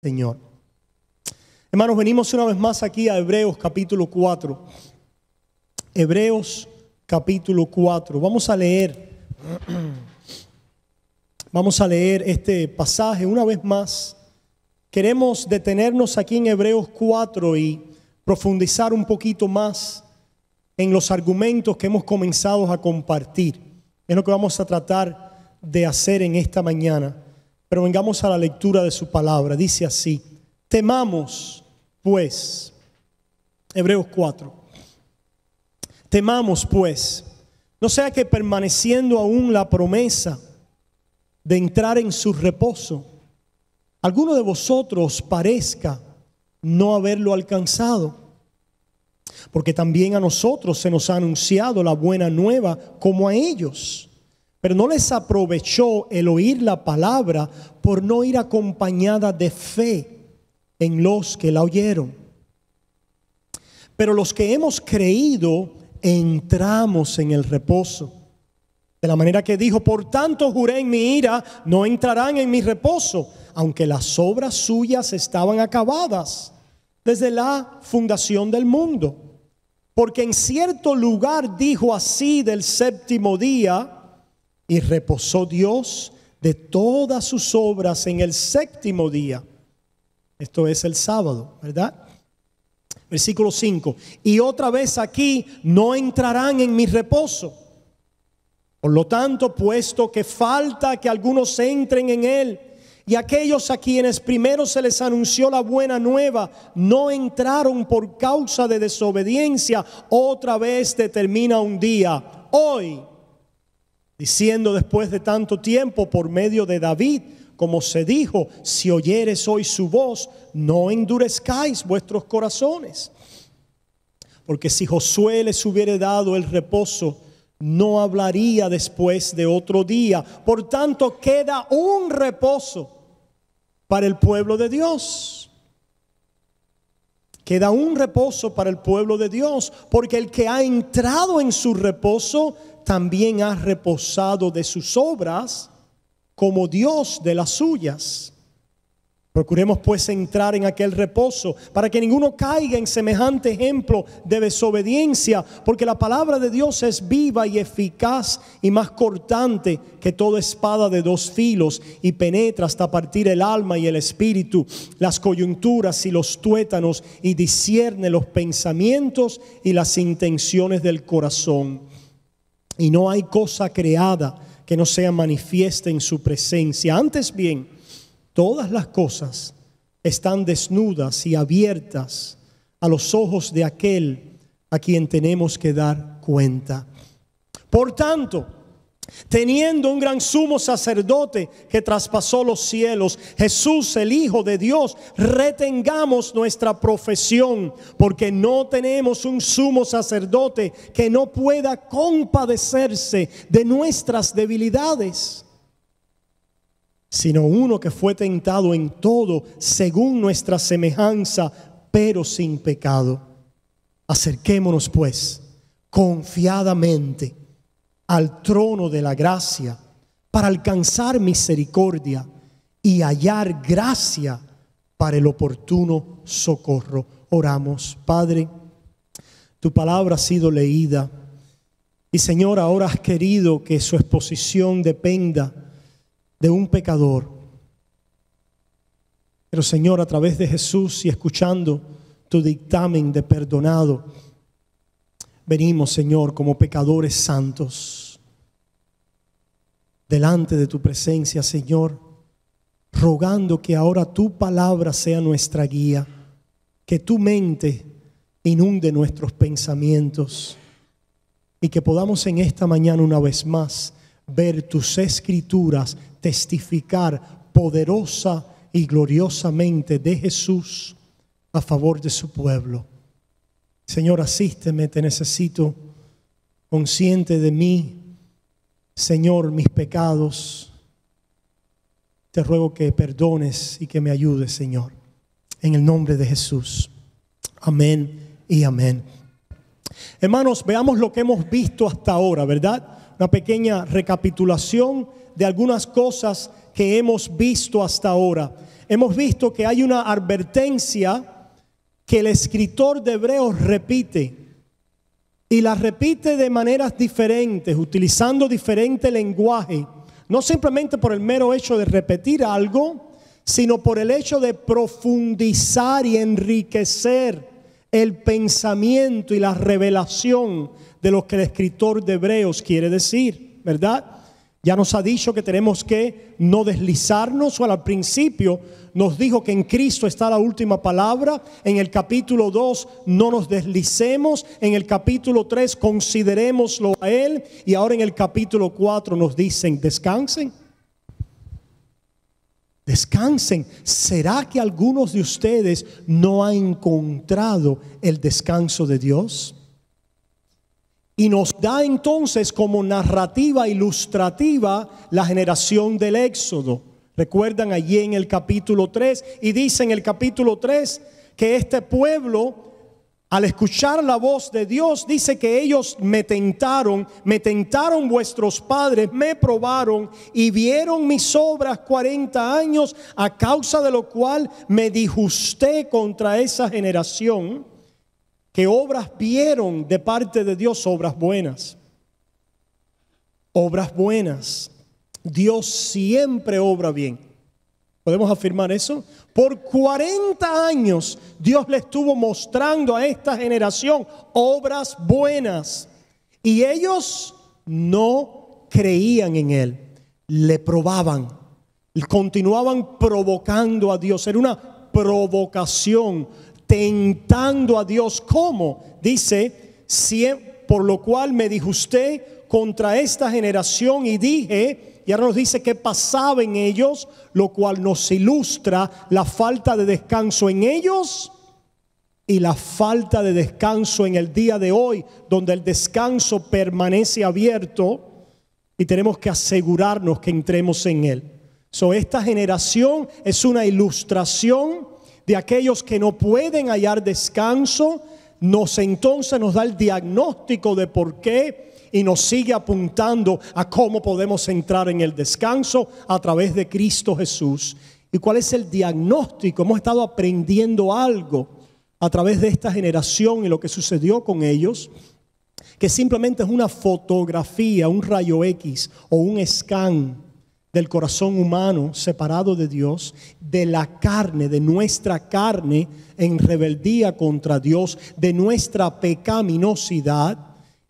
Señor. Hermanos, venimos una vez más aquí a Hebreos capítulo 4. Hebreos capítulo 4. Vamos a leer este pasaje una vez más. Queremos detenernos aquí en Hebreos 4 y profundizar un poquito más en los argumentos que hemos comenzado a compartir. Es lo que vamos a tratar de hacer en esta mañana. Pero vengamos a la lectura de su palabra. Dice así: temamos pues, Hebreos 4. Temamos pues, no sea que permaneciendo aún la promesa de entrar en su reposo, alguno de vosotros parezca no haberlo alcanzado. Porque también a nosotros se nos ha anunciado la buena nueva como a ellos. Pero no les aprovechó el oír la palabra por no ir acompañada de fe en los que la oyeron. Pero los que hemos creído entramos en el reposo. De la manera que dijo: por tanto juré en mi ira, no entrarán en mi reposo, aunque las obras suyas estaban acabadas desde la fundación del mundo. Porque en cierto lugar dijo así del séptimo día: y reposó Dios de todas sus obras en el séptimo día. Esto es el sábado, ¿verdad? Versículo 5. Y otra vez aquí: no entrarán en mi reposo. Por lo tanto, puesto que falta que algunos entren en él, y aquellos a quienes primero se les anunció la buena nueva no entraron por causa de desobediencia, otra vez determina un día, hoy, diciendo después de tanto tiempo por medio de David, como se dijo: si oyeres hoy su voz, no endurezcáis vuestros corazones. Porque si Josué les hubiere dado el reposo, no hablaría después de otro día. Por tanto, queda un reposo para el pueblo de Dios. Queda un reposo para el pueblo de Dios, porque el que ha entrado en su reposo también ha reposado de sus obras, como Dios de las suyas. Procuremos pues entrar en aquel reposo, para que ninguno caiga en semejante ejemplo de desobediencia, porque la palabra de Dios es viva y eficaz y más cortante que toda espada de dos filos, y penetra hasta partir el alma y el espíritu, las coyunturas y los tuétanos, y discierne los pensamientos y las intenciones del corazón. Y no hay cosa creada que no sea manifiesta en su presencia. Antes bien, todas las cosas están desnudas y abiertas a los ojos de aquel a quien tenemos que dar cuenta. Por tanto, teniendo un gran sumo sacerdote que traspasó los cielos, Jesús el Hijo de Dios, retengamos nuestra profesión, porque no tenemos un sumo sacerdote que no pueda compadecerse de nuestras debilidades, sino uno que fue tentado en todo según nuestra semejanza, pero sin pecado. Acerquémonos pues confiadamente al trono de la gracia para alcanzar misericordia y hallar gracia para el oportuno socorro. Oramos. Padre, tu palabra ha sido leída y, Señor, ahora has querido que su exposición dependa de un pecador. Pero, Señor, a través de Jesús y escuchando tu dictamen de perdonado, venimos, Señor, como pecadores santos delante de tu presencia, Señor, rogando que ahora tu palabra sea nuestra guía, que tu mente inunde nuestros pensamientos y que podamos en esta mañana una vez más ver tus escrituras testificar poderosa y gloriosamente de Jesús a favor de su pueblo. Señor, asísteme, te necesito, consciente de mí, Señor, mis pecados. Te ruego que perdones y que me ayudes, Señor, en el nombre de Jesús. Amén y amén. Hermanos, veamos lo que hemos visto hasta ahora, ¿verdad? Una pequeña recapitulación de algunas cosas que hemos visto hasta ahora. hemos visto que hay una advertencia que el escritor de Hebreos repite. Y la repite de maneras diferentes, utilizando diferente lenguaje. No simplemente por el mero hecho de repetir algo, sino por el hecho de profundizar y enriquecer el pensamiento y la revelación de lo que el escritor de Hebreos quiere decir, ¿verdad? Ya nos ha dicho que tenemos que no deslizarnos, o al principio nos dijo que en Cristo está la última palabra. En el capítulo 2 no nos deslicemos, en el capítulo 3 considerémoslo a Él, y ahora en el capítulo 4 nos dicen descansen. Descansen. ¿Será que algunos de ustedes no han encontrado el descanso de Dios? Y nos da entonces como narrativa ilustrativa la generación del Éxodo. Recuerdan allí en el capítulo 3, y dice en el capítulo 3 que este pueblo, al escuchar la voz de Dios, dice que ellos me tentaron vuestros padres, me probaron y vieron mis obras 40 años, a causa de lo cual me disgusté contra esa generación. ¿Qué obras vieron de parte de Dios? Obras buenas. Obras buenas. Dios siempre obra bien. ¿Podemos afirmar eso? Por 40 años Dios le estuvo mostrando a esta generación obras buenas. Y ellos no creían en Él. Le probaban. Continuaban provocando a Dios. Era una provocación. Tentando a Dios. ¿Cómo? Dice, por lo cual me disgusté contra esta generación y dije, y ahora nos dice que pasaba en ellos, lo cual nos ilustra la falta de descanso en ellos y la falta de descanso en el día de hoy, donde el descanso permanece abierto y tenemos que asegurarnos que entremos en él. Esta generación es una ilustración de aquellos que no pueden hallar descanso. Entonces nos da el diagnóstico de por qué y nos sigue apuntando a cómo podemos entrar en el descanso a través de Cristo Jesús. ¿Y cuál es el diagnóstico? Hemos estado aprendiendo algo a través de esta generación y lo que sucedió con ellos, que simplemente es una fotografía, un rayo X o un scan del corazón humano separado de Dios, de la carne, de nuestra carne en rebeldía contra Dios, de nuestra pecaminosidad.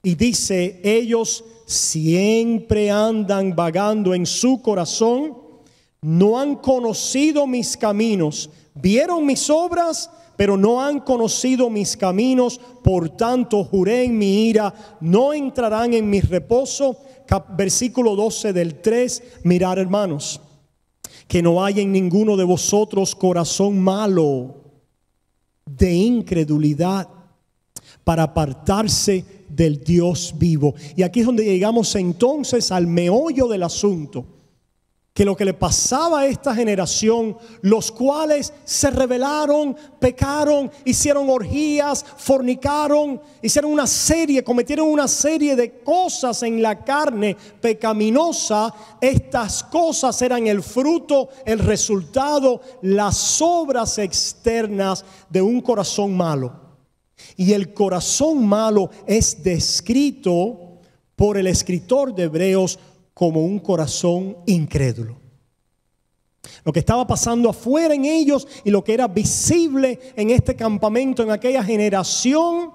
Y dice, ellos siempre andan vagando en su corazón, no han conocido mis caminos, vieron mis obras, pero no han conocido mis caminos, por tanto juré en mi ira, no entrarán en mi reposo. Versículo 12 del 3, mirad hermanos, que no haya en ninguno de vosotros corazón malo de incredulidad para apartarse del Dios vivo. Y aquí es donde llegamos entonces al meollo del asunto, que lo que le pasaba a esta generación, los cuales se rebelaron, pecaron, hicieron orgías, fornicaron, cometieron una serie de cosas en la carne pecaminosa. Estas cosas eran el fruto, el resultado, las obras externas de un corazón malo. Y el corazón malo es descrito por el escritor de Hebreos como un corazón incrédulo. Lo que estaba pasando afuera en ellos y lo que era visible en este campamento, en aquella generación,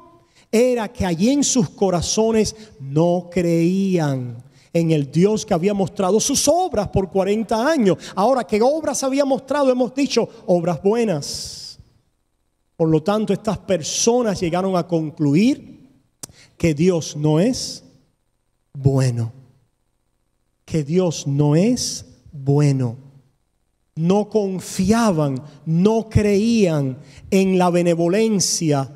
era que allí en sus corazones no creían en el Dios que había mostrado sus obras por 40 años. Ahora, ¿qué obras había mostrado? Hemos dicho, obras buenas. Por lo tanto, estas personas llegaron a concluir que Dios no es bueno. Que Dios no es bueno. No confiaban, no creían en la benevolencia,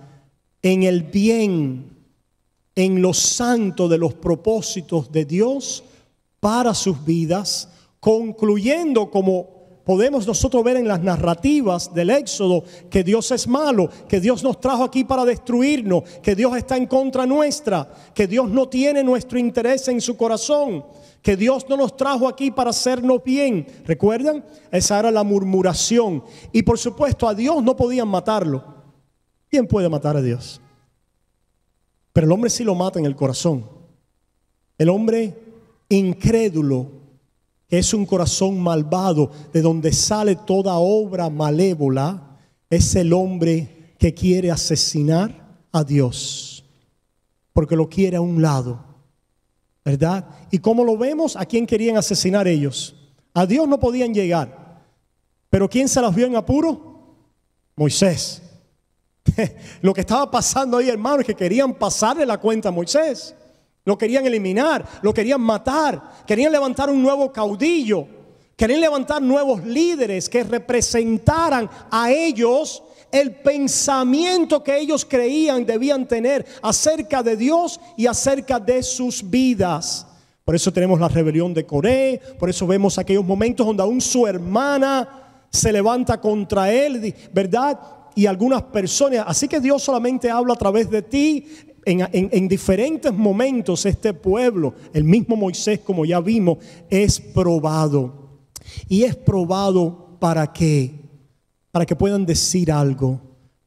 en el bien, en lo santo de los propósitos de Dios para sus vidas, concluyendo, como podemos nosotros ver en las narrativas del Éxodo, que Dios es malo, que Dios nos trajo aquí para destruirnos, que Dios está en contra nuestra, que Dios no tiene nuestro interés en su corazón, que Dios no nos trajo aquí para hacernos bien. ¿Recuerdan? Esa era la murmuración. Y por supuesto a Dios no podían matarlo. ¿Quién puede matar a Dios? Pero el hombre sí lo mata en el corazón. El hombre incrédulo, que es un corazón malvado, de donde sale toda obra malévola, es el hombre que quiere asesinar a Dios, porque lo quiere a un lado, ¿verdad? Y como lo vemos, ¿a quién querían asesinar ellos? A Dios no podían llegar. Pero ¿quién se las vio en apuro? Moisés. Lo que estaba pasando ahí, hermano, es que querían pasarle la cuenta a Moisés. Lo querían eliminar, lo querían matar, querían levantar un nuevo caudillo, querían levantar nuevos líderes que representaran a ellos el pensamiento que ellos creían debían tener acerca de Dios y acerca de sus vidas. Por eso tenemos la rebelión de Coré, por eso vemos aquellos momentos donde aún su hermana se levanta contra él, ¿verdad? Y algunas personas, así que Dios solamente habla a través de ti. En diferentes momentos este pueblo, el mismo Moisés, como ya vimos, es probado. Y es probado ¿para qué? Para que puedan decir algo.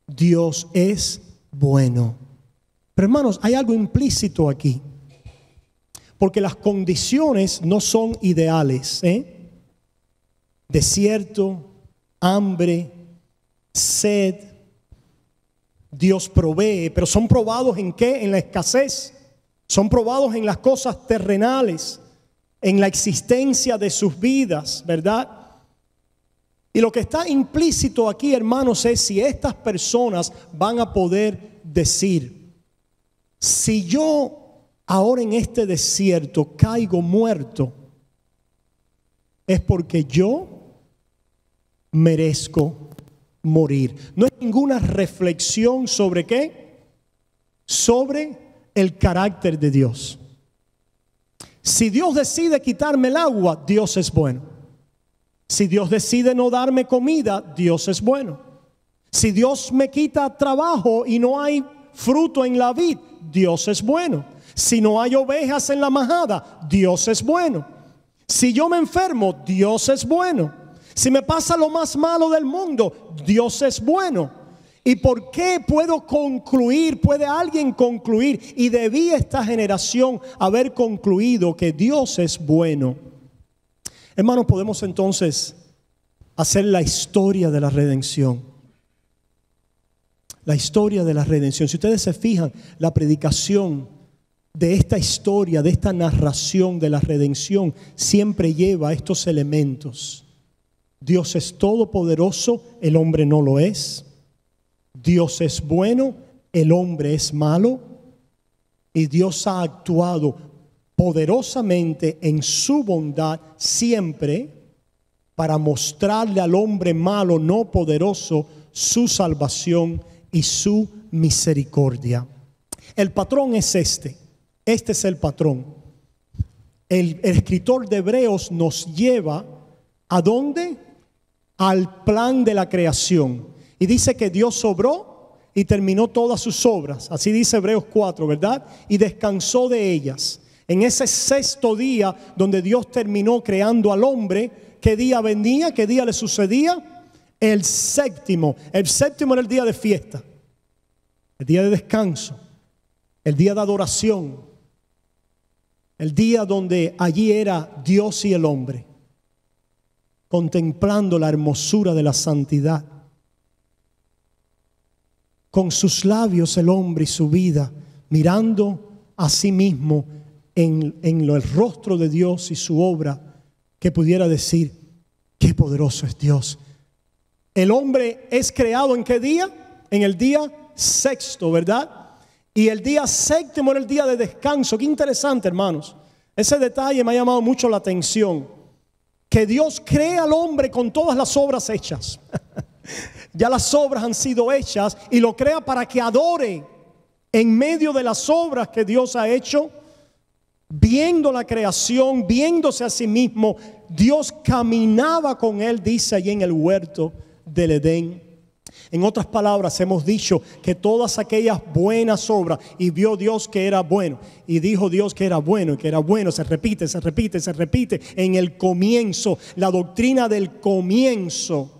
Dios es bueno. Pero hermanos, hay algo implícito aquí. Porque las condiciones no son ideales, Desierto, hambre, sed. Dios provee, pero son probados ¿en qué? En la escasez. Son probados en las cosas terrenales, en la existencia de sus vidas, ¿verdad? Y lo que está implícito aquí, hermanos, es si estas personas van a poder decir: si yo ahora en este desierto caigo muerto, es porque yo merezco morir. No es ninguna reflexión sobre ¿qué? Sobre el carácter de Dios. Si Dios decide quitarme el agua, Dios es bueno. Si Dios decide no darme comida, Dios es bueno. Si Dios me quita trabajo y no hay fruto en la vid, Dios es bueno. Si no hay ovejas en la majada, Dios es bueno. Si yo me enfermo, Dios es bueno. Si me pasa lo más malo del mundo, Dios es bueno. ¿Y por qué puedo concluir? ¿Puede alguien concluir? Y debía esta generación haber concluido que Dios es bueno. Hermanos, podemos entonces hacer la historia de la redención. La historia de la redención. Si ustedes se fijan, la predicación de esta historia, de esta narración de la redención, siempre lleva estos elementos. Dios es todopoderoso, el hombre no lo es. Dios es bueno, el hombre es malo. Y Dios ha actuado poderosamente en su bondad siempre para mostrarle al hombre malo, no poderoso, su salvación y su misericordia. El patrón es este. Este es el patrón. El escritor de Hebreos nos lleva ¿a dónde? Al plan de la creación. Y dice que Dios obró y terminó todas sus obras. Así dice Hebreos 4, ¿verdad? Y descansó de ellas. En ese sexto día donde Dios terminó creando al hombre, ¿qué día venía? ¿Qué día le sucedía? El séptimo. El séptimo era el día de fiesta, el día de descanso, el día de adoración, el día donde allí era Dios y el hombre, contemplando la hermosura de la santidad. Con sus labios el hombre y su vida, mirando a sí mismo en el rostro de Dios y su obra, que pudiera decir: qué poderoso es Dios. El hombre es creado ¿en qué día? En el día sexto, ¿verdad? Y el día séptimo era el día de descanso. Qué interesante, hermanos. Ese detalle me ha llamado mucho la atención. Que Dios crea al hombre con todas las obras hechas. Ya las obras han sido hechas y lo crea para que adore en medio de las obras que Dios ha hecho. Viendo la creación, viéndose a sí mismo, Dios caminaba con él, dice allí en el huerto del Edén. En otras palabras, hemos dicho que todas aquellas buenas obras, y vio Dios que era bueno, y dijo Dios que era bueno, se repite, se repite, se repite. En el comienzo, la doctrina del comienzo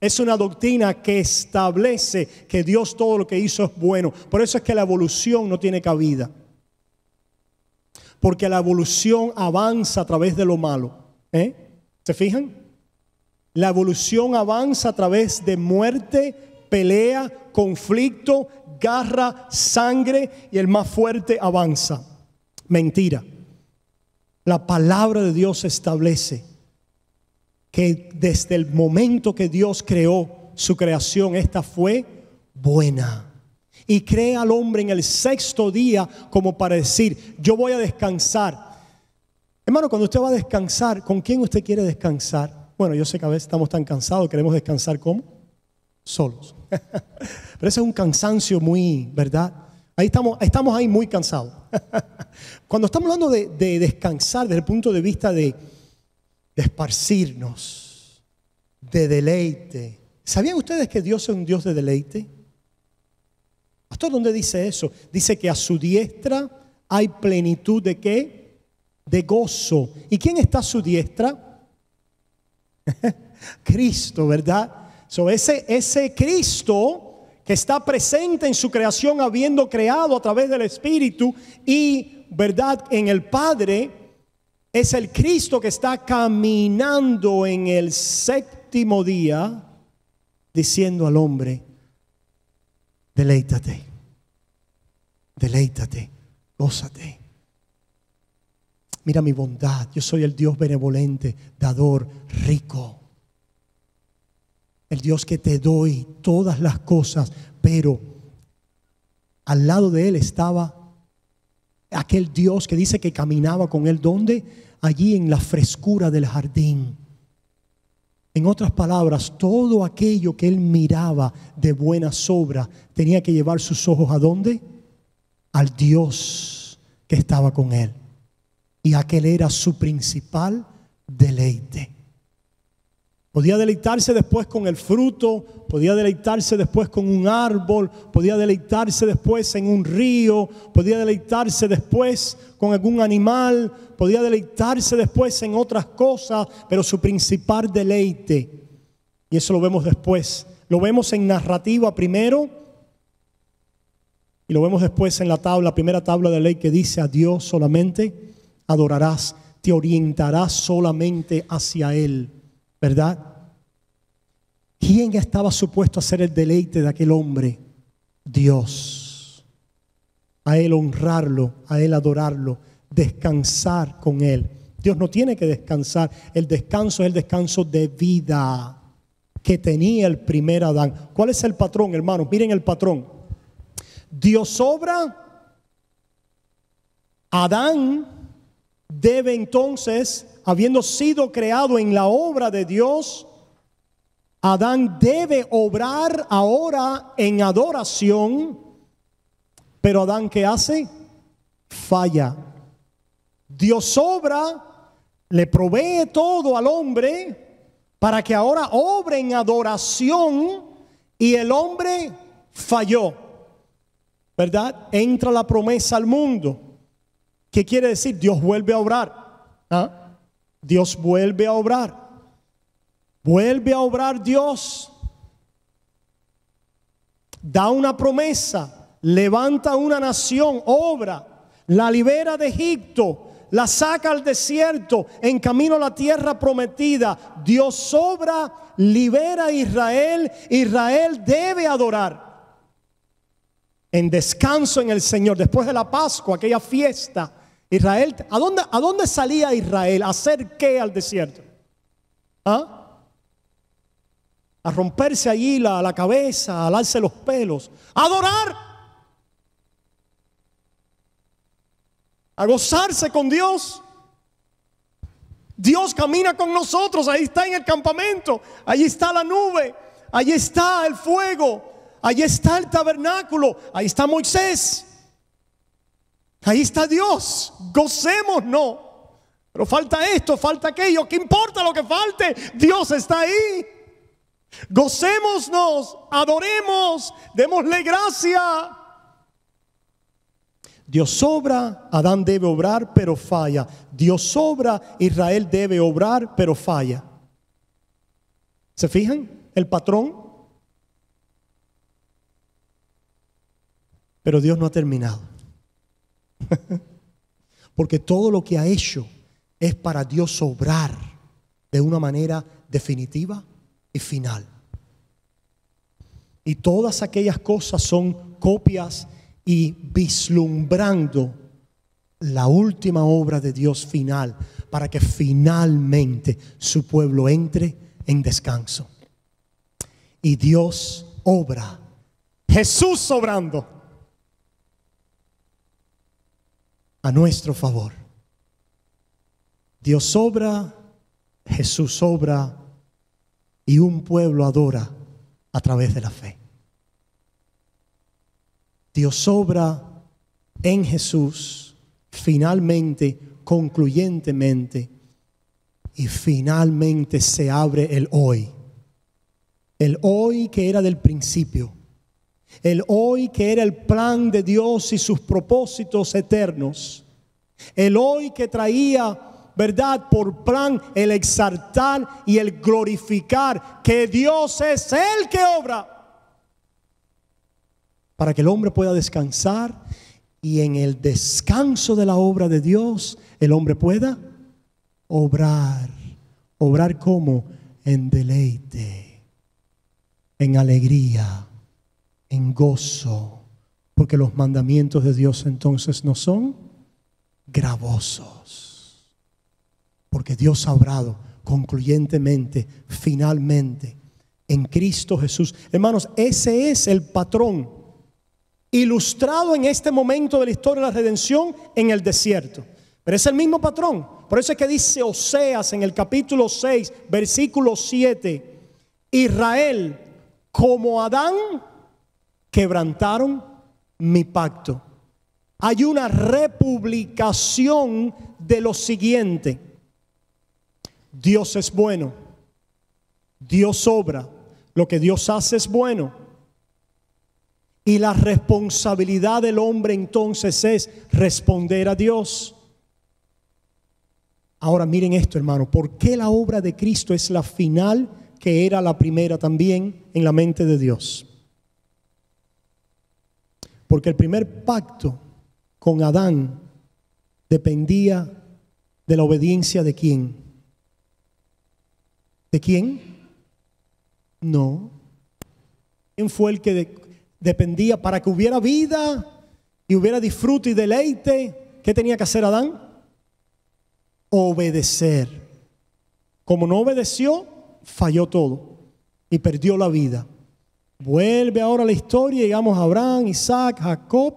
es una doctrina que establece que Dios todo lo que hizo es bueno. Por eso es que la evolución no tiene cabida. Porque la evolución avanza a través de lo malo. ¿Se fijan? La evolución avanza a través de muerte, pelea, conflicto, garra, sangre, y el más fuerte avanza. Mentira. La palabra de Dios establece que desde el momento que Dios creó su creación, esta fue buena. Y crea al hombre en el sexto día como para decir, yo voy a descansar. Hermano, cuando usted va a descansar, ¿con quién usted quiere descansar? Bueno, yo sé que a veces estamos tan cansados, queremos descansar ¿cómo? Solos. Pero ese es un cansancio muy, ¿verdad? Ahí estamos ahí muy cansados. Cuando estamos hablando de descansar desde el punto de vista de esparcirnos, de deleite. ¿Sabían ustedes que Dios es un Dios de deleite? ¿Pastor, dónde dice eso? Dice que a su diestra hay plenitud ¿de qué? De gozo. ¿Y quién está a su diestra? Cristo, ¿verdad? Ese Cristo que está presente en su creación, habiendo creado a través del Espíritu y, ¿verdad?, en el Padre, es el Cristo que está caminando en el séptimo día, diciendo al hombre, deleítate, deleítate, gózate. Mira mi bondad, yo soy el Dios benevolente, dador, rico. El Dios que te doy todas las cosas, pero al lado de él estaba aquel Dios que dice que caminaba con él. ¿Dónde? Allí en la frescura del jardín. En otras palabras, todo aquello que él miraba de buenas obras tenía que llevar sus ojos ¿a dónde? Al Dios que estaba con él. Y aquel era su principal deleite. Podía deleitarse después con el fruto, podía deleitarse después con un árbol, podía deleitarse después en un río, podía deleitarse después con algún animal, podía deleitarse después en otras cosas, pero su principal deleite, y eso lo vemos después, lo vemos en narrativa primero y lo vemos después en la primera tabla de ley que dice: a Dios solamente adorarás, te orientarás solamente hacia Él. ¿Verdad? ¿Quién estaba supuesto a ser el deleite de aquel hombre? Dios. A Él honrarlo, a Él adorarlo, descansar con Él. Dios no tiene que descansar. El descanso es el descanso de vida que tenía el primer Adán. ¿Cuál es el patrón, hermanos? Miren el patrón. Dios obra. Adán debe entonces, habiendo sido creado en la obra de Dios, Adán debe obrar ahora en adoración. Pero Adán, ¿qué hace? Falla. Dios obra, le provee todo al hombre para que ahora obre en adoración, y el hombre falló. ¿Verdad? Entra la promesa al mundo. ¿Qué quiere decir? Dios vuelve a obrar. ¿Ah? Dios vuelve a obrar. Vuelve a obrar Dios. Da una promesa. Levanta una nación. Obra. La libera de Egipto. La saca al desierto. En camino a la tierra prometida. Dios obra. Libera a Israel. Israel debe adorar. En descanso en el Señor. Después de la Pascua, aquella fiesta. Israel, ¿a dónde salía Israel? ¿A hacer qué al desierto? ¿Ah? A romperse allí la cabeza, a alarse los pelos, a adorar, a gozarse con Dios. Dios camina con nosotros, ahí está en el campamento, allí está la nube, allí está el fuego, allí está el tabernáculo, ahí está Moisés. Ahí está Dios, gocémonos, no. Pero falta esto, falta aquello, ¿qué importa lo que falte? Dios está ahí. Gocémonos, adoremos, démosle gracia. Dios obra, Adán debe obrar, pero falla. Dios obra, Israel debe obrar, pero falla. ¿Se fijan el patrón? Pero Dios no ha terminado. Porque todo lo que ha hecho es para Dios obrar de una manera definitiva y final. Y todas aquellas cosas son copias y vislumbrando la última obra de Dios final, para que finalmente su pueblo entre en descanso. Y Dios obra, Jesús obrando a nuestro favor. Dios obra, Jesús obra, y un pueblo adora a través de la fe. Dios obra en Jesús finalmente, concluyentemente, y finalmente se abre el hoy. El hoy que era del principio. El hoy que era el plan de Dios y sus propósitos eternos. El hoy que traía, ¿verdad?, por plan el exaltar y el glorificar que Dios es el que obra, para que el hombre pueda descansar, y en el descanso de la obra de Dios el hombre pueda obrar. ¿Obrar cómo? En deleite, en alegría, en gozo, porque los mandamientos de Dios entonces no son gravosos, porque Dios ha obrado concluyentemente, finalmente, en Cristo Jesús. Hermanos, ese es el patrón ilustrado en este momento de la historia de la redención en el desierto. Pero es el mismo patrón. Por eso es que dice Oseas en el capítulo 6, versículo 7: Israel, como Adán, quebrantaron mi pacto. Hay una republicación de lo siguiente: Dios es bueno, Dios obra, lo que Dios hace es bueno, y la responsabilidad del hombre entonces es responder a Dios. Ahora miren esto, hermano, ¿por qué la obra de Cristo es la final, que era la primera también en la mente de Dios? Porque el primer pacto con Adán dependía de la obediencia de ¿quién? ¿De quién? No. ¿Quién fue el que dependía para que hubiera vida y hubiera disfrute y deleite? ¿Qué tenía que hacer Adán? Obedecer. Como no obedeció, falló todo y perdió la vida. Vuelve ahora la historia, llegamos a Abraham, Isaac, Jacob,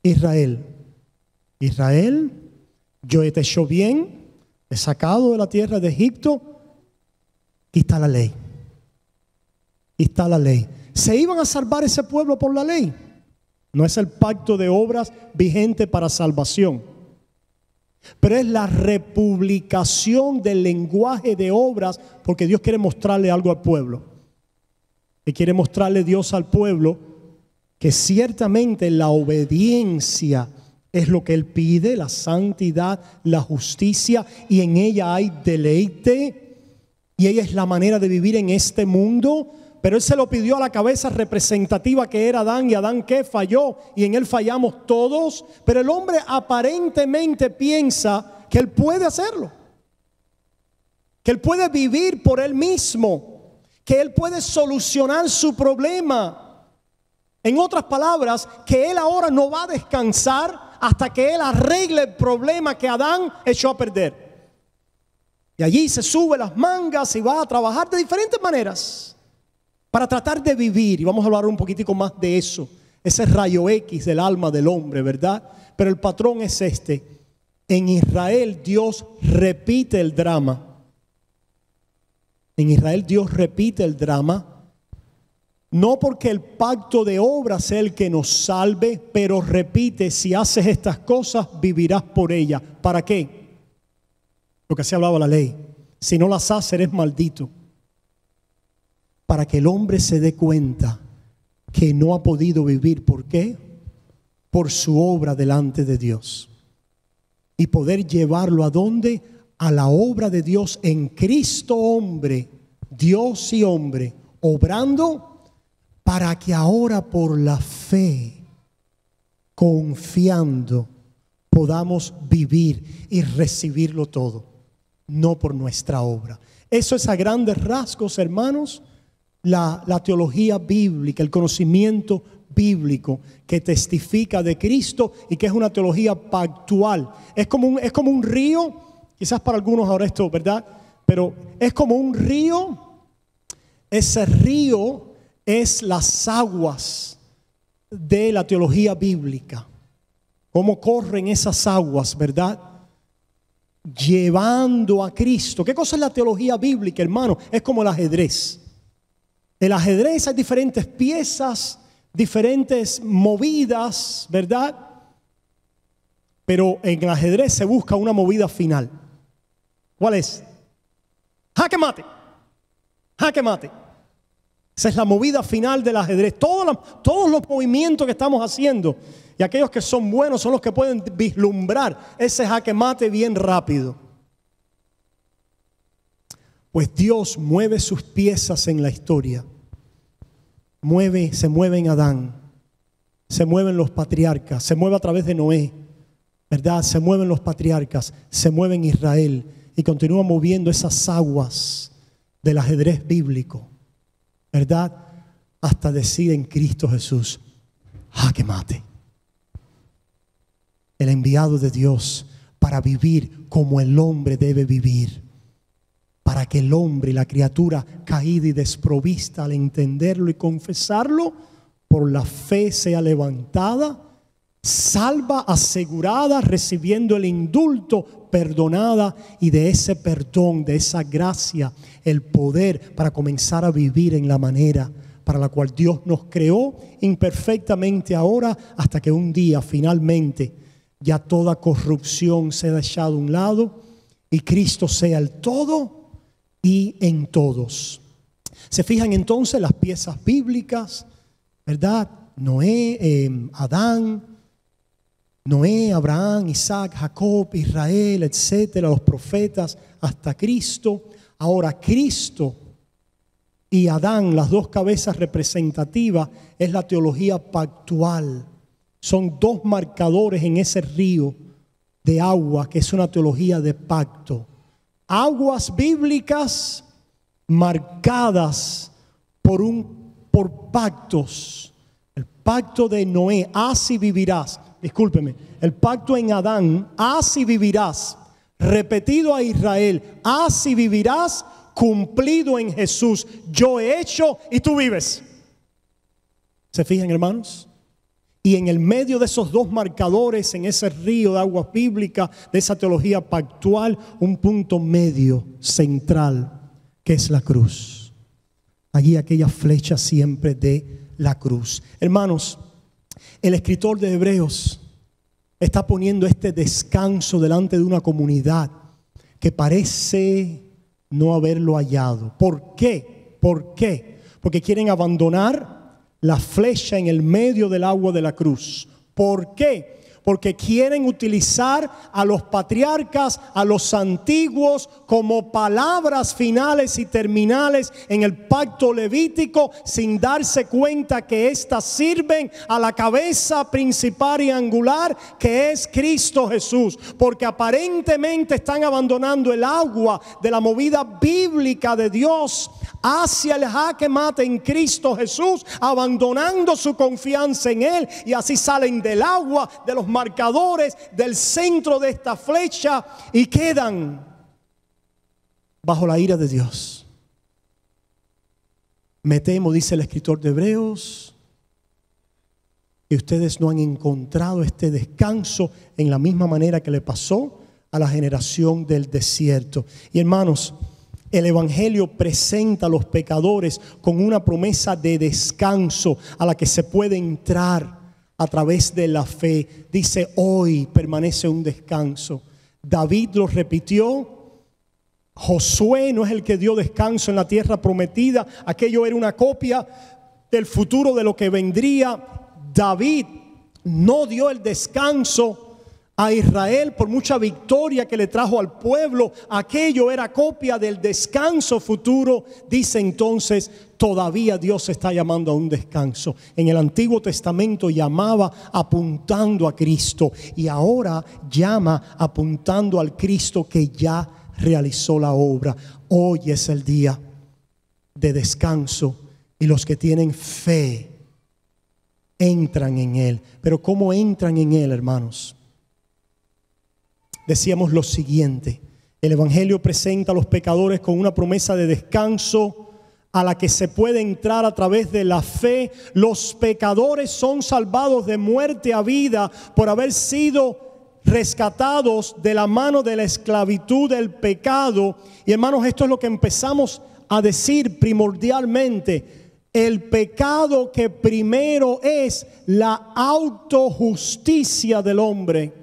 Israel. Israel, yo te he hecho bien, he sacado de la tierra de Egipto. Aquí está la ley. Aquí está la ley. ¿Se iban a salvar ese pueblo por la ley? No es el pacto de obras vigente para salvación, pero es la republicación del lenguaje de obras, porque Dios quiere mostrarle algo al pueblo. Y quiere mostrarle Dios al pueblo que ciertamente la obediencia es lo que Él pide, la santidad, la justicia, y en ella hay deleite, y ella es la manera de vivir en este mundo. Pero Él se lo pidió a la cabeza representativa que era Adán, y Adán ¿qué? Falló, y en él fallamos todos. Pero el hombre aparentemente piensa que él puede hacerlo, que él puede vivir por él mismo, que él puede solucionar su problema. En otras palabras, que él ahora no va a descansar hasta que él arregle el problema que Adán echó a perder. Y allí se sube las mangas y va a trabajar de diferentes maneras para tratar de vivir. Y vamos a hablar un poquitico más de eso, ese rayo X del alma del hombre, ¿verdad? Pero el patrón es este: en Israel Dios repite el drama. En Israel Dios repite el drama, no porque el pacto de obras sea el que nos salve, pero repite: si haces estas cosas, vivirás por ellas. ¿Para qué? Lo que se hablaba la ley: si no las haces, eres maldito. para que el hombre se dé cuenta que no ha podido vivir. ¿Por qué? Por su obra delante de Dios. Y poder llevarlo ¿a dónde? A la obra de Dios en Cristo hombre, Dios y hombre, obrando para que ahora por la fe, confiando, podamos vivir y recibirlo todo, no por nuestra obra. Eso es a grandes rasgos, hermanos, la teología bíblica, el conocimiento bíblico que testifica de Cristo y que es una teología pactual. Es como un río, quizás para algunos ahora esto, ¿verdad? Pero es como un río. Ese río es las aguas de la teología bíblica. Cómo corren esas aguas, ¿verdad? Llevando a Cristo. ¿Qué cosa es la teología bíblica, hermano? Es como el ajedrez. El ajedrez hay diferentes piezas, diferentes movidas, ¿verdad? Pero en el ajedrez se busca una movida final. ¿Cuál es? Jaque mate. Jaque mate. Esa es la movida final del ajedrez. Todos los movimientos que estamos haciendo, y aquellos que son buenos son los que pueden vislumbrar ese jaque mate bien rápido. Pues Dios mueve sus piezas en la historia. Se mueve en Adán, se mueven los patriarcas, se mueve a través de Noé, ¿verdad? Se mueven los patriarcas, se mueve en Israel y continúa moviendo esas aguas del ajedrez bíblico, ¿verdad? Hasta decir en Cristo Jesús, jaque mate. El enviado de Dios para vivir como el hombre debe vivir. Para que el hombre y la criatura caída y desprovista al entenderlo y confesarlo, por la fe sea levantada, salva, asegurada, recibiendo el indulto, perdonada, y de ese perdón, de esa gracia, el poder para comenzar a vivir en la manera para la cual Dios nos creó imperfectamente ahora, hasta que un día finalmente ya toda corrupción sea echada a un lado y Cristo sea el todo y en todos. Se fijan entonces las piezas bíblicas, ¿verdad? Adán, Noé, Abraham, Isaac, Jacob, Israel, etcétera, los profetas, hasta Cristo. Ahora Cristo y Adán, las dos cabezas representativas, es la teología pactual. Son dos marcadores en ese río de agua que es una teología de pacto. Aguas bíblicas marcadas por pactos. El pacto de Noé, así vivirás. Discúlpeme, el pacto en Adán, así vivirás. Repetido a Israel, así vivirás. Cumplido en Jesús, yo he hecho y tú vives. ¿Se fijan, hermanos? Y en el medio de esos dos marcadores, en ese río de aguas bíblicas, de esa teología pactual, un punto medio, central, que es la cruz. Allí aquella flecha siempre de la cruz. Hermanos, el escritor de Hebreos está poniendo este descanso delante de una comunidad que parece no haberlo hallado. ¿Por qué? ¿Por qué? Porque quieren abandonar la flecha en el medio del agua de la cruz. ¿Por qué? Porque quieren utilizar a los patriarcas, a los antiguos, como palabras finales y terminales en el pacto levítico, sin darse cuenta que éstas sirven a la cabeza principal y angular, que es Cristo Jesús. Porque aparentemente están abandonando el agua de la movida bíblica de Dios hacia el jaque mate en Cristo Jesús, abandonando su confianza en Él, y así salen del agua, de los marcadores, del centro de esta flecha, y quedan bajo la ira de Dios. Me temo, dice el escritor de Hebreos, que ustedes no han encontrado este descanso en la misma manera que le pasó a la generación del desierto. Y hermanos, el evangelio presenta a los pecadores con una promesa de descanso a la que se puede entrar a través de la fe. Dice, hoy permanece un descanso. David lo repitió Josué no es el que dio descanso en la tierra prometida. Aquello era una copia del futuro, de lo que vendría. David no dio el descanso a Israel por mucha victoria que le trajo al pueblo. Aquello era copia del descanso futuro. Dice entonces, todavía Dios está llamando a un descanso. En el Antiguo Testamento llamaba apuntando a Cristo, y ahora llama apuntando al Cristo que ya realizó la obra. Hoy es el día de descanso, y los que tienen fe entran en Él. Pero ¿cómo entran en Él, hermanos? Decíamos lo siguiente: el Evangelio presenta a los pecadores con una promesa de descanso a la que se puede entrar a través de la fe. Los pecadores son salvados de muerte a vida por haber sido rescatados de la mano de la esclavitud del pecado. Y hermanos, esto es lo que empezamos a decir primordialmente. El pecado que primero es la autojusticia del hombre.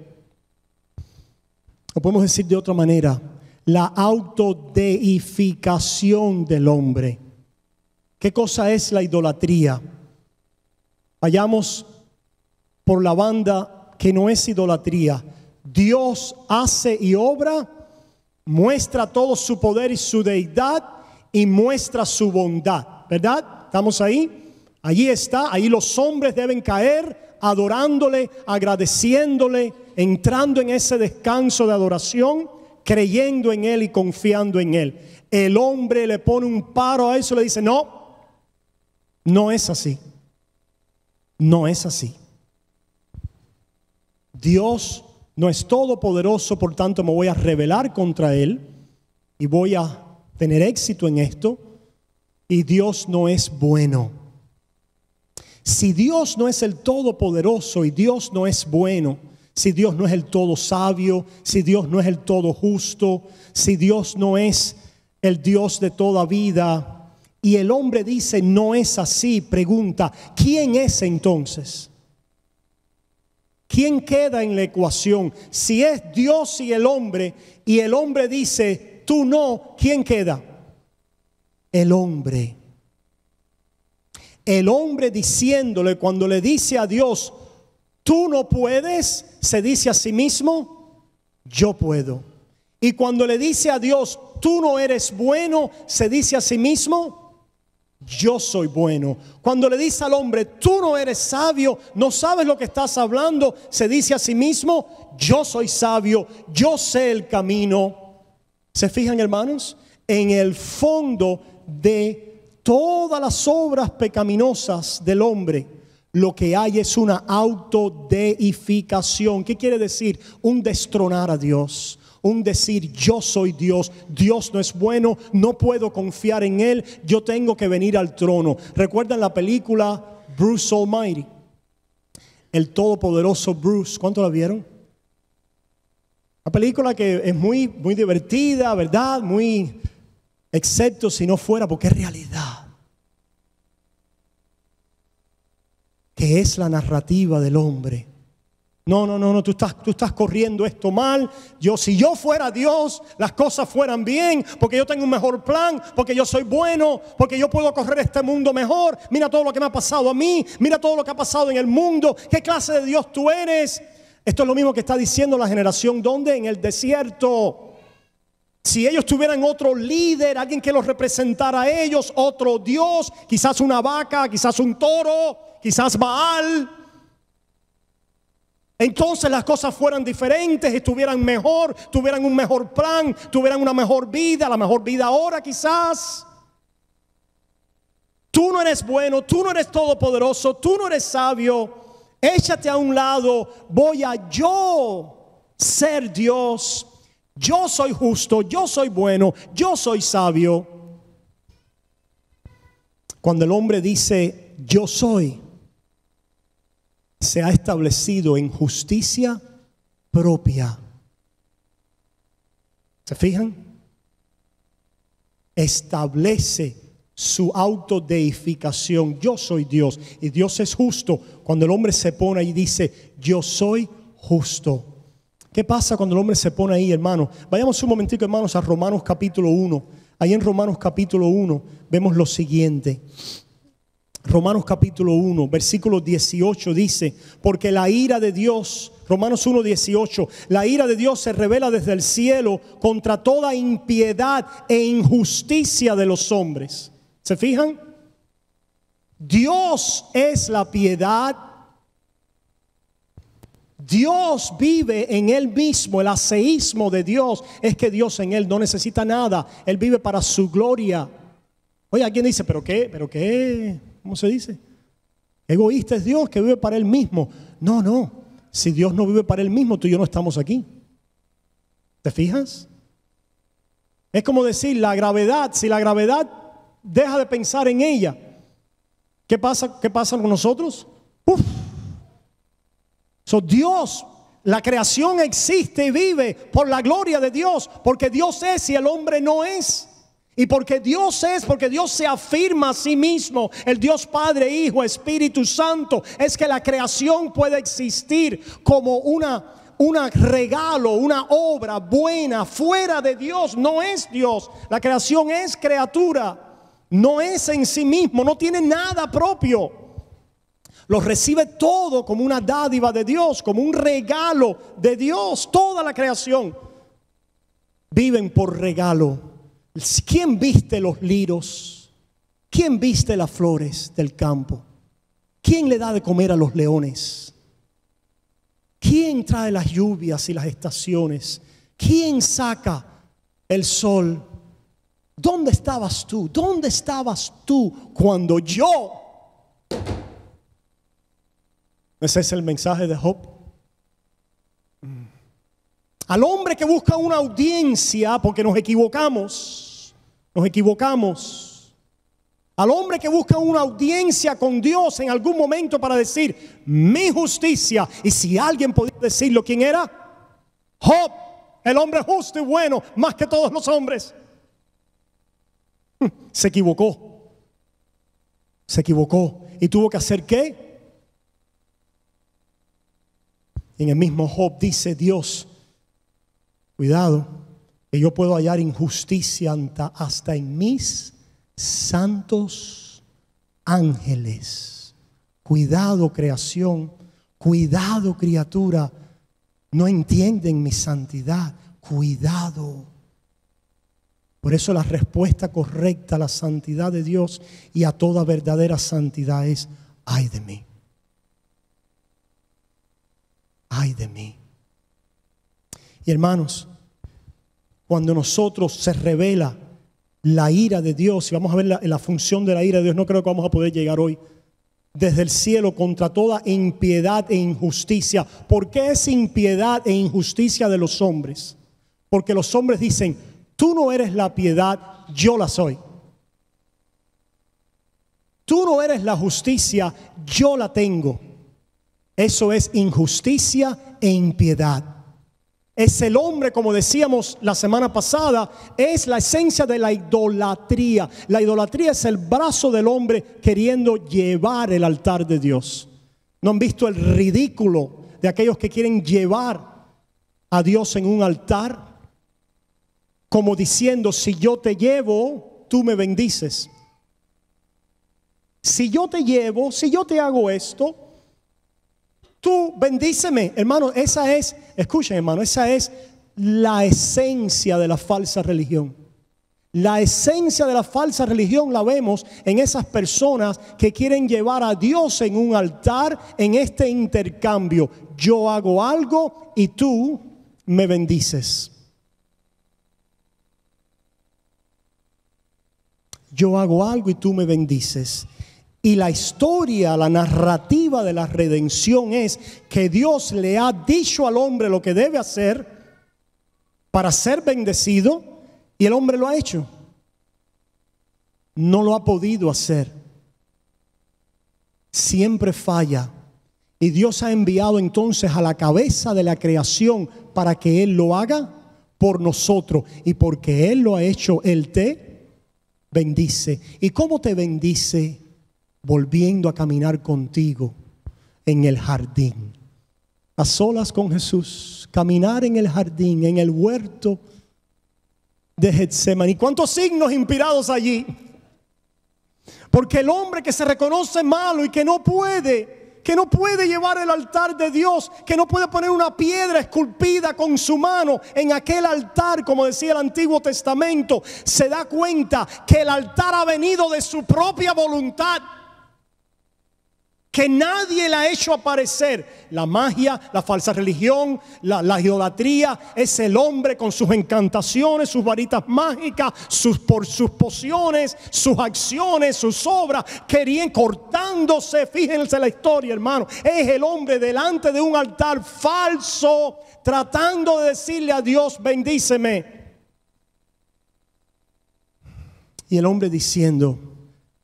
O podemos decir de otra manera, la autodeificación del hombre. ¿Qué cosa es la idolatría? Vayamos por la banda que no es idolatría. Dios hace y obra, muestra todo su poder y su deidad, y muestra su bondad, ¿verdad? ¿Estamos ahí? Allí está, ahí los hombres deben caer adorándole, agradeciéndole, entrando en ese descanso de adoración, creyendo en Él y confiando en Él. El hombre le pone un paro a eso, le dice, no, no es así. No es así. Dios no es todopoderoso, por tanto me voy a rebelar contra Él y voy a tener éxito en esto. Y Dios no es bueno. Si Dios no es el todopoderoso y Dios no es bueno, si Dios no es el todo sabio, si Dios no es el todo justo, si Dios no es el Dios de toda vida, y el hombre dice no es así, pregunta, ¿quién es entonces? ¿Quién queda en la ecuación? Si es Dios y el hombre dice tú no, ¿quién queda? El hombre. El hombre diciéndole, cuando le dice a Dios, tú no puedes, se dice a sí mismo, yo puedo. Y cuando le dice a Dios, tú no eres bueno, se dice a sí mismo, yo soy bueno. Cuando le dice al hombre, tú no eres sabio, no sabes lo que estás hablando, se dice a sí mismo, yo soy sabio, yo sé el camino. ¿Se fijan, hermanos? En el fondo de todas las obras pecaminosas del hombre, lo que hay es una autodeificación. ¿Qué quiere decir? Un destronar a Dios, un decir yo soy Dios, Dios no es bueno, no puedo confiar en Él, yo tengo que venir al trono. ¿Recuerdan la película Bruce Almighty? El todopoderoso Bruce, ¿cuánto la vieron? Una película que es muy divertida, ¿verdad? Muy, excepto si no fuera porque es realidad. Que es la narrativa del hombre. No, tú estás corriendo esto mal. Si yo fuera Dios, las cosas fueran bien, porque yo tengo un mejor plan, porque yo soy bueno, porque yo puedo correr este mundo mejor. Mira todo lo que me ha pasado a mí, mira todo lo que ha pasado en el mundo. ¿Qué clase de Dios tú eres? Esto es lo mismo que está diciendo la generación, ¿dónde? En el desierto. Si ellos tuvieran otro líder, alguien que los representara a ellos, otro Dios, quizás una vaca, quizás un toro, quizás Baal, entonces las cosas fueran diferentes, estuvieran mejor, tuvieran un mejor plan, tuvieran una mejor vida, la mejor vida ahora quizás. Tú no eres bueno, tú no eres todopoderoso, tú no eres sabio, échate a un lado, voy a yo ser Dios. Yo soy justo, yo soy bueno, yo soy sabio. Cuando el hombre dice yo soy, se ha establecido en justicia propia. ¿Se fijan? Establece su autodeificación. Yo soy Dios y Dios es justo. Cuando el hombre se pone y dice yo soy justo. ¿Qué pasa cuando el hombre se pone ahí, hermano? Vayamos un momentico, hermanos, a Romanos capítulo 1. Ahí en Romanos capítulo 1 vemos lo siguiente. Romanos capítulo 1, versículo 18 dice: porque la ira de Dios, Romanos 1, 18, la ira de Dios se revela desde el cielo contra toda impiedad e injusticia de los hombres. ¿Se fijan? Dios es la piedad. Dios vive en Él mismo. El aseísmo de Dios es que Dios en Él no necesita nada. Él vive para su gloria. Oye, alguien dice, ¿pero qué? ¿Cómo se dice? Egoísta es Dios que vive para Él mismo. No. Si Dios no vive para Él mismo, tú y yo no estamos aquí. ¿Te fijas? Es como decir, la gravedad, si la gravedad deja de pensar en ella, ¿qué pasa con nosotros? Dios, la creación existe y vive por la gloria de Dios, porque Dios es y el hombre no es. Y porque Dios es, porque Dios se afirma a sí mismo, el Dios Padre, Hijo, Espíritu Santo, es que la creación puede existir como un regalo, una obra buena. Fuera de Dios no es Dios. La creación es criatura, no es en sí mismo, no tiene nada propio. Lo recibe todo como una dádiva de Dios, como un regalo de Dios. Toda la creación viven por regalo. ¿Quién viste los lirios? ¿Quién viste las flores del campo? ¿Quién le da de comer a los leones? ¿Quién trae las lluvias y las estaciones? ¿Quién saca el sol? ¿Dónde estabas tú? ¿Dónde estabas tú cuando yo? Ese es el mensaje de Job. Al hombre que busca una audiencia, porque nos equivocamos. Al hombre que busca una audiencia con Dios en algún momento para decir mi justicia. Y si alguien podía decirlo, ¿quién era? Job, el hombre justo y bueno, más que todos los hombres. Se equivocó. ¿Y tuvo que hacer qué? En el mismo Job dice Dios, cuidado, que yo puedo hallar injusticia hasta en mis santos ángeles. Cuidado, creación, cuidado, criatura, no entienden mi santidad. Cuidado. Por eso la respuesta correcta a la santidad de Dios y a toda verdadera santidad es: ay de mí. Ay de mí. Y hermanos, cuando nosotros se revela la ira de Dios, y vamos a ver la función de la ira de Dios, no creo que vamos a poder llegar hoy, desde el cielo contra toda impiedad e injusticia. ¿Por qué es impiedad e injusticia de los hombres? Porque los hombres dicen, tú no eres la piedad, yo la soy. Tú no eres la justicia, yo la tengo. Eso es injusticia e impiedad. Es el hombre, como decíamos la semana pasada, es la esencia de la idolatría. La idolatría es el brazo del hombre queriendo llevar el altar de Dios. ¿No han visto el ridículo de aquellos que quieren llevar a Dios en un altar? Como diciendo, si yo te llevo, tú me bendices. Si yo te llevo, si yo te hago esto, tú bendíceme. Hermano, escuchen hermano, esa es la esencia de la falsa religión. La esencia de la falsa religión la vemos en esas personas que quieren llevar a Dios en un altar, en este intercambio. Yo hago algo y tú me bendices. Yo hago algo y tú me bendices. Y la historia, la narrativa de la redención es que Dios le ha dicho al hombre lo que debe hacer para ser bendecido y el hombre lo ha hecho. No lo ha podido hacer. Siempre falla. Y Dios ha enviado entonces a la cabeza de la creación para que Él lo haga por nosotros. Y porque Él lo ha hecho, Él te bendice. ¿Y cómo te bendice? Volviendo a caminar contigo en el jardín. a solas con Jesús, caminar en el jardín, en el huerto de Getsemaní. ¿Cuántos signos inspirados allí? Porque el hombre que se reconoce malo y que no puede llevar el altar de Dios, que no puede poner una piedra esculpida con su mano en aquel altar, como decía el Antiguo Testamento, se da cuenta que el altar ha venido de su propia voluntad, que nadie la ha hecho aparecer. La magia, la falsa religión, la idolatría, es el hombre con sus encantaciones, sus varitas mágicas, sus pociones, sus acciones, sus obras, cortándose. Fíjense la historia, hermano. Es el hombre delante de un altar falso, tratando de decirle a Dios: bendíceme. Y el hombre diciendo: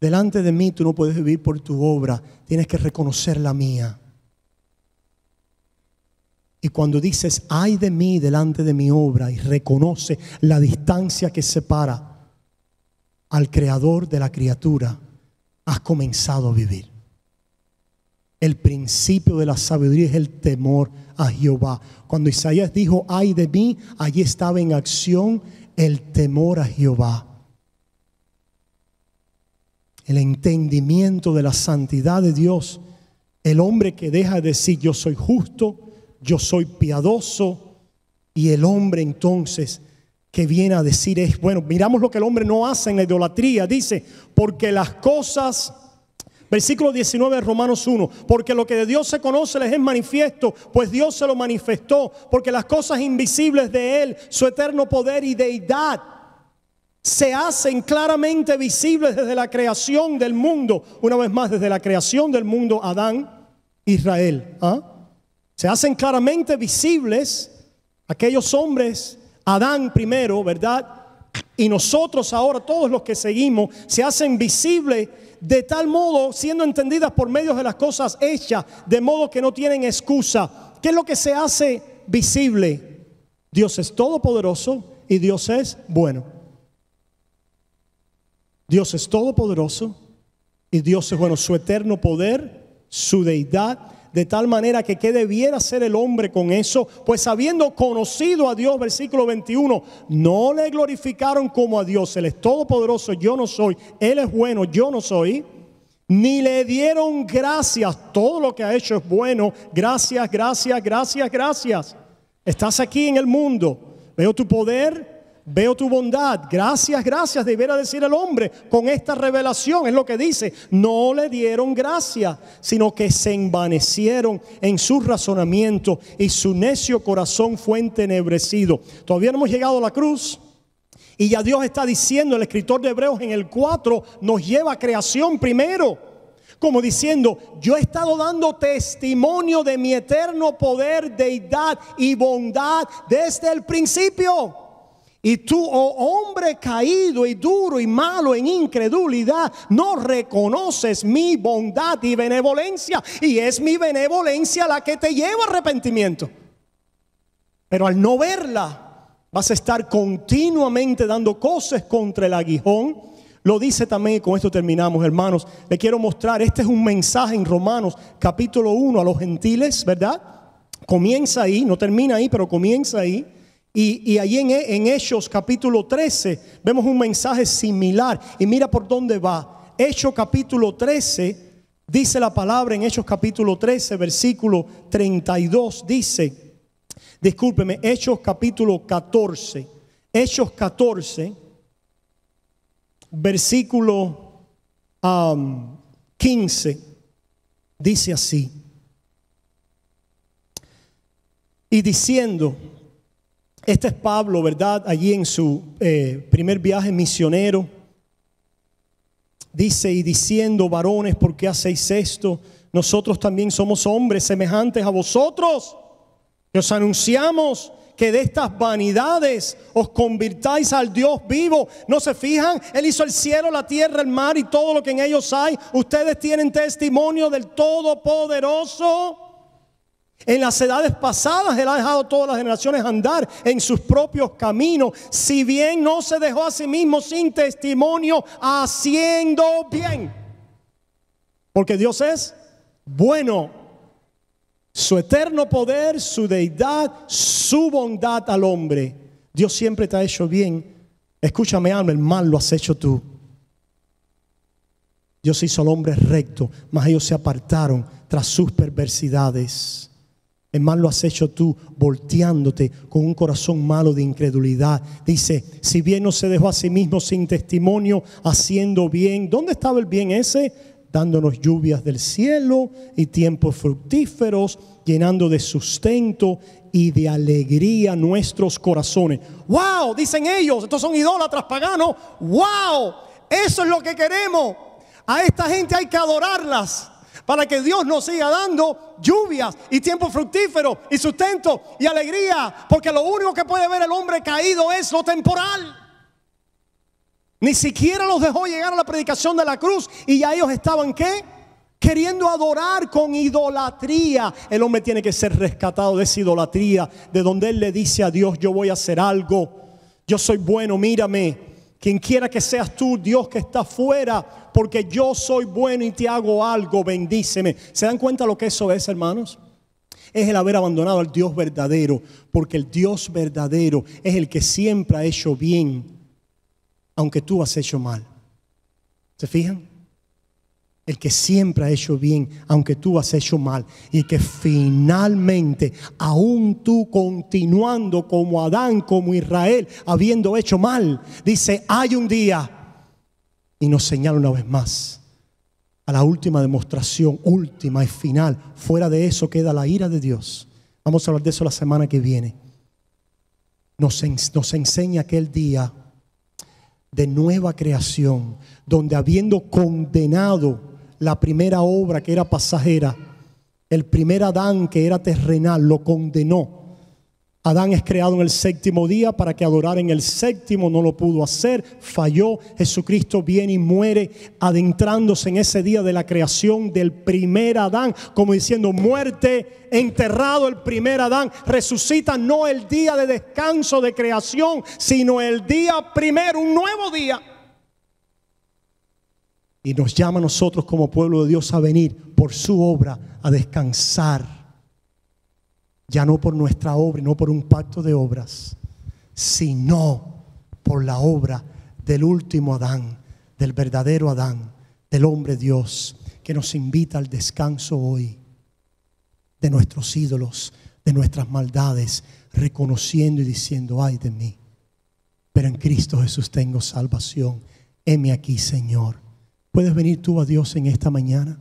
delante de mí tú no puedes vivir por tu obra, tienes que reconocer la mía. Y cuando dices ay de mí delante de mi obra, y reconoce la distancia que separa al creador de la criatura, has comenzado a vivir. El principio de la sabiduría es el temor a Jehová. Cuando Isaías dijo ay de mí, allí estaba en acción el temor a Jehová. El entendimiento de la santidad de Dios. El hombre que deja de decir yo soy justo, yo soy piadoso, y el hombre entonces que viene a decir es, bueno, miramos lo que el hombre no hace en la idolatría. Dice, porque las cosas, versículo 19 de Romanos 1, porque lo que de Dios se conoce les es manifiesto, pues Dios se lo manifestó, porque las cosas invisibles de Él, su eterno poder y deidad, se hacen claramente visibles desde la creación del mundo. Una vez más, desde la creación del mundo, Adán, Israel. Se hacen claramente visibles aquellos hombres, Adán primero, ¿verdad? Y nosotros ahora, todos los que seguimos, se hacen visibles de tal modo, siendo entendidas por medio de las cosas hechas, de modo que no tienen excusa. ¿Qué es lo que se hace visible? Dios es todopoderoso y Dios es bueno. Dios es todopoderoso y Dios es bueno, su eterno poder, su deidad, de tal manera que ¿qué debiera hacer el hombre con eso? Pues habiendo conocido a Dios, versículo 21, no le glorificaron como a Dios. Él es todopoderoso, yo no soy. Él es bueno, yo no soy. Ni le dieron gracias. Todo lo que ha hecho es bueno. Gracias, gracias, gracias, gracias. Estás aquí en el mundo. Veo tu poder. Veo tu bondad, gracias, gracias, debiera decir el hombre con esta revelación. Es lo que dice, no le dieron gracias, sino que se envanecieron en su razonamiento y su necio corazón fue entenebrecido. Todavía no hemos llegado a la cruz y ya Dios está diciendo, el escritor de Hebreos en el 4 nos lleva a creación primero, como diciendo, yo he estado dando testimonio de mi eterno poder, deidad y bondad desde el principio. Y tú, oh hombre caído y duro y malo en incredulidad, no reconoces mi bondad y benevolencia. Y es mi benevolencia la que te lleva a arrepentimiento. Pero al no verla, vas a estar continuamente dando cosas contra el aguijón. Lo dice también, y con esto terminamos, hermanos. Le quiero mostrar, este es un mensaje en Romanos capítulo 1 a los gentiles, ¿verdad? Comienza ahí, no termina ahí, pero comienza ahí. Y allí en Hechos capítulo 13 vemos un mensaje similar. Y mira por dónde va. Hechos capítulo 13, dice la palabra en Hechos capítulo 13, versículo 32. Dice, discúlpeme, Hechos capítulo 14. Hechos 14, versículo 15. Dice así. Y diciendo... Este es Pablo, ¿verdad? Allí en su primer viaje misionero. Dice, y diciendo, varones, ¿por qué hacéis esto? Nosotros también somos hombres semejantes a vosotros. Que os anunciamos que de estas vanidades os convirtáis al Dios vivo. ¿No se fijan? Él hizo el cielo, la tierra, el mar y todo lo que en ellos hay. Ustedes tienen testimonio del Todopoderoso. En las edades pasadas Él ha dejado todas las generaciones andar en sus propios caminos, si bien no se dejó a sí mismo sin testimonio, haciendo bien. Porque Dios es bueno. Su eterno poder, su deidad, su bondad al hombre. Dios siempre te ha hecho bien. Escúchame, alma, el mal lo has hecho tú. Dios hizo al hombre recto, mas ellos se apartaron tras sus perversidades. El mal lo has hecho tú, volteándote con un corazón malo de incredulidad. Dice, si bien no se dejó a sí mismo sin testimonio, haciendo bien. ¿Dónde estaba el bien ese? Dándonos lluvias del cielo y tiempos fructíferos, llenando de sustento y de alegría nuestros corazones. ¡Wow! Dicen ellos, estos son idólatras paganos. ¡Wow! Eso es lo que queremos. A esta gente hay que adorarlas para que Dios nos siga dando lluvias y tiempo fructífero y sustento y alegría, porque lo único que puede ver el hombre caído es lo temporal. Ni siquiera los dejó llegar a la predicación de la cruz y ya ellos estaban ¿qué? Queriendo adorar con idolatría. El hombre tiene que ser rescatado de esa idolatría, de donde él le dice a Dios, yo voy a hacer algo, yo soy bueno, mírame. Quien quiera que seas tú, Dios que está fuera, porque yo soy bueno y te hago algo, bendíceme. ¿Se dan cuenta lo que eso es, hermanos? Es el haber abandonado al Dios verdadero, porque el Dios verdadero es el que siempre ha hecho bien, aunque tú has hecho mal. ¿Se fijan? El que siempre ha hecho bien, aunque tú has hecho mal. Y que finalmente, aún tú continuando como Adán, como Israel, habiendo hecho mal, dice, hay un día. Y nos señala una vez más a la última demostración, última y final. Fuera de eso queda la ira de Dios. Vamos a hablar de eso la semana que viene. Nos enseña aquel día de nueva creación, donde habiendo condenado la primera obra que era pasajera, el primer Adán que era terrenal, lo condenó. Adán es creado en el séptimo día para que adorara en el séptimo, no lo pudo hacer, falló. Jesucristo viene y muere adentrándose en ese día de la creación del primer Adán, como diciendo muerte, enterrado el primer Adán, resucita no el día de descanso de creación, sino el día primero, un nuevo día. Y nos llama a nosotros como pueblo de Dios a venir por su obra, a descansar. Ya no por nuestra obra y no por un pacto de obras, sino por la obra del último Adán, del verdadero Adán, del hombre Dios, que nos invita al descanso hoy de nuestros ídolos, de nuestras maldades, reconociendo y diciendo, ay de mí, pero en Cristo Jesús tengo salvación. Heme aquí, Señor. ¿Puedes venir tú a Dios en esta mañana?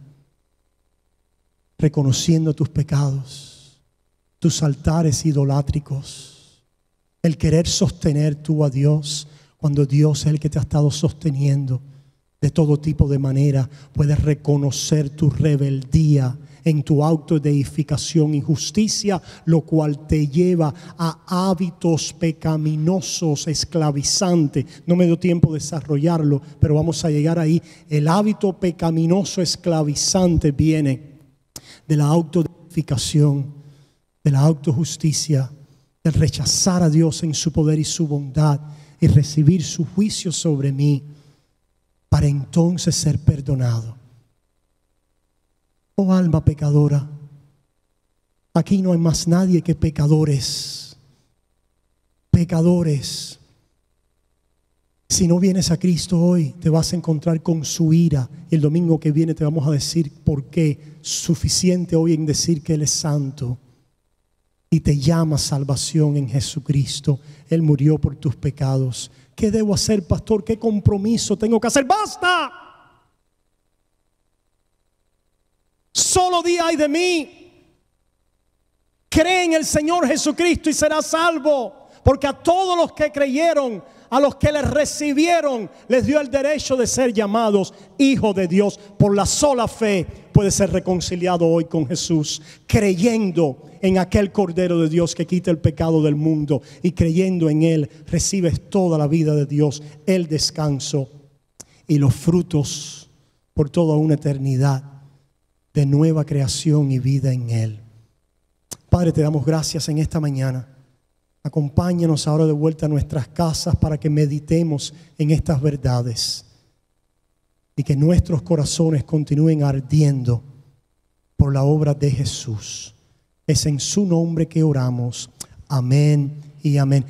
Reconociendo tus pecados, tus altares idolátricos, el querer sostener tú a Dios cuando Dios es el que te ha estado sosteniendo de todo tipo de manera. Puedes reconocer tu rebeldía en tu autodeificación y justicia, lo cual te lleva a hábitos pecaminosos, esclavizantes. No me dio tiempo de desarrollarlo, pero vamos a llegar ahí. El hábito pecaminoso esclavizante viene de la autodeificación, de la autojusticia, del rechazar a Dios en su poder y su bondad y recibir su juicio sobre mí para entonces ser perdonado. Oh alma pecadora, aquí no hay más nadie que pecadores. Pecadores. Si no vienes a Cristo hoy, te vas a encontrar con su ira. Y el domingo que viene te vamos a decir por qué. Suficiente hoy en decir que Él es santo. Y te llama salvación en Jesucristo. Él murió por tus pecados. ¿Qué debo hacer, pastor? ¿Qué compromiso tengo que hacer? ¡Basta! Solo di ay de mí. Cree en el Señor Jesucristo y serás salvo. Porque a todos los que creyeron, a los que les recibieron, les dio el derecho de ser llamados hijos de Dios. Por la sola fe puede ser reconciliado hoy con Jesús, creyendo en aquel Cordero de Dios que quita el pecado del mundo, y creyendo en Él recibes toda la vida de Dios, el descanso y los frutos por toda una eternidad de nueva creación y vida en Él. Padre, te damos gracias en esta mañana. Acompáñanos ahora de vuelta a nuestras casas para que meditemos en estas verdades y que nuestros corazones continúen ardiendo por la obra de Jesús. Es en su nombre que oramos. Amén y amén.